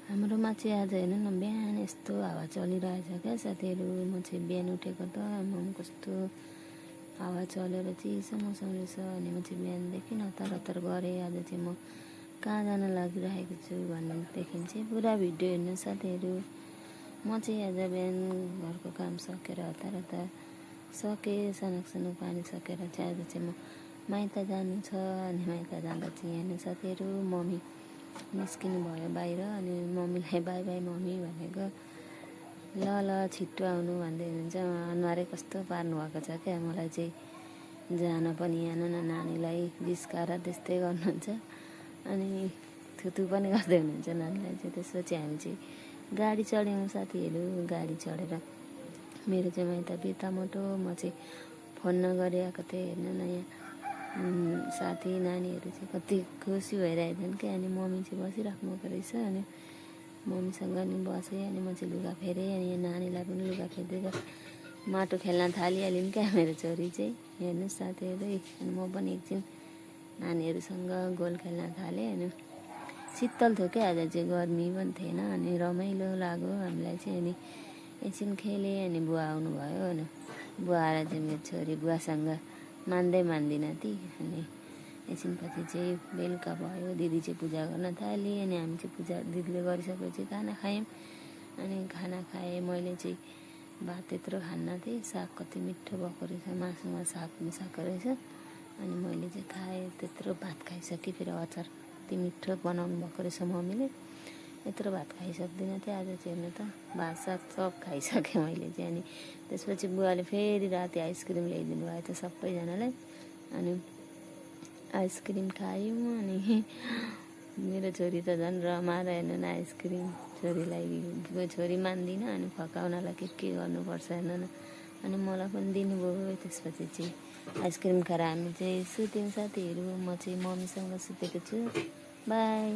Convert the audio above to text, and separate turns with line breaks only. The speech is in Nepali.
हाम्रोमा चाहिँ आज हेर्नु न बिहान यस्तो हावा चलिरहेछ क्या साथीहरू। म चाहिँ बिहान उठेको त कस्तो हावा चलेर चिसो मौसम रहेछ अनि म चाहिँ बिहानदेखि हतार हतार गरेँ। आज चाहिँ म कहाँ जान लागिरहेको छु भनेदेखि चाहिँ पुरा भिडियो हेर्नु साथीहरू। म चाहिँ आज बिहान घरको काम सकेर हतार हतार सकेँ, सानो पानी सकेर चाहिँ आज चाहिँ म माइत जानु छ। अनि माइत जाँदा चाहिँ हेर्नु साथीहरू मम्मी निस्किनु भयो बाहिर अनि मम्मीलाई बाई बाई मम्मी भनेको। ल छिट्टो आउनु भन्दै हुनुहुन्छ। अनुहारै कस्तो पार्नु भएको छ क्या मलाई चाहिँ। जान पनि आएन न नानीलाई जिस्काएर त्यस्तै गर्नुहुन्छ अनि थुतु पनि गर्दै हुनुहुन्छ नानीलाई चाहिँ। त्यसपछि हामी चाहिँ गाडी चढ्यौँ साथीहरू। गाडी चढेर मेरो चाहिँ माइत बिटामोटो। म चाहिँ फोन नगरी आएको थिएँ हेर्नु न। यहाँ साथी नानीहरू चाहिँ कति खुसी भइरहेछन् क्या। अनि मम्मी चाहिँ बसिराख्नु रहेछ अनि मम्मीसँग नि बसेँ अनि म चाहिँ लुगा फेरेँ। अनि यहाँ नानीलाई पनि लुगा फेरिदिएर माटो खेल्न थालिहालिन् क्या मेरो छोरी चाहिँ। हेर्नुहोस् साथीहरू। अनि म पनि एकछिन नानीहरूसँग गोल खेल्न थालेँ। अनि शीतल थियो क्या आज चाहिँ, गर्मी पनि थिएन अनि रमाइलो लाग्यो हामीलाई चाहिँ। अनि एकछिन खेलेँ अनि बुवा आउनुभयो। अनि बुवा आएर चाहिँ मेरो छोरी बुवासँग मान्दिनँ ती। अनि एकछिनपछि चाहिँ बेलुका भयो, दिदी चाहिँ पूजा गर्न थाली। अनि हामी चाहिँ पूजा दिदीले गरिसकेपछि खाना खायौँ। अनि खाना खाएँ। मैले चाहिँ भात त्यत्रो खान्न थिएँ, साग कति मिठो भएको रहेछ, मासुमा साग मिसाएको रहेछ। अनि मैले चाहिँ खाएँ, त्यत्रो भात खाइसकेँ। फेरि अचार कति मिठो बनाउनु भएको रहेछ मम्मीले। यत्रो भात खाइसक्दिनँ थिएँ आज चाहिँ। हेर्नु त भात साग सब खाइसकेँ मैले चाहिँ। अनि त्यसपछि बुवाले फेरि राति आइसक्रिम ल्याइदिनु भयो त सबैजनालाई। अनि आइसक्रिम खायौँ। अनि मेरो छोरी त झन् रमाएर हेर्नु न आइसक्रिम। छोरी मान्दिनँ अनि फकाउनलाई के गर्नुपर्छ हेर्नु न। अनि मलाई पनि दिनुभयो। त्यसपछि चाहिँ आइसक्रिम खाएर हामी चाहिँ सुत्यौँ साथीहरू। म चाहिँ मम्मीसँग सुतेको छु। बाई।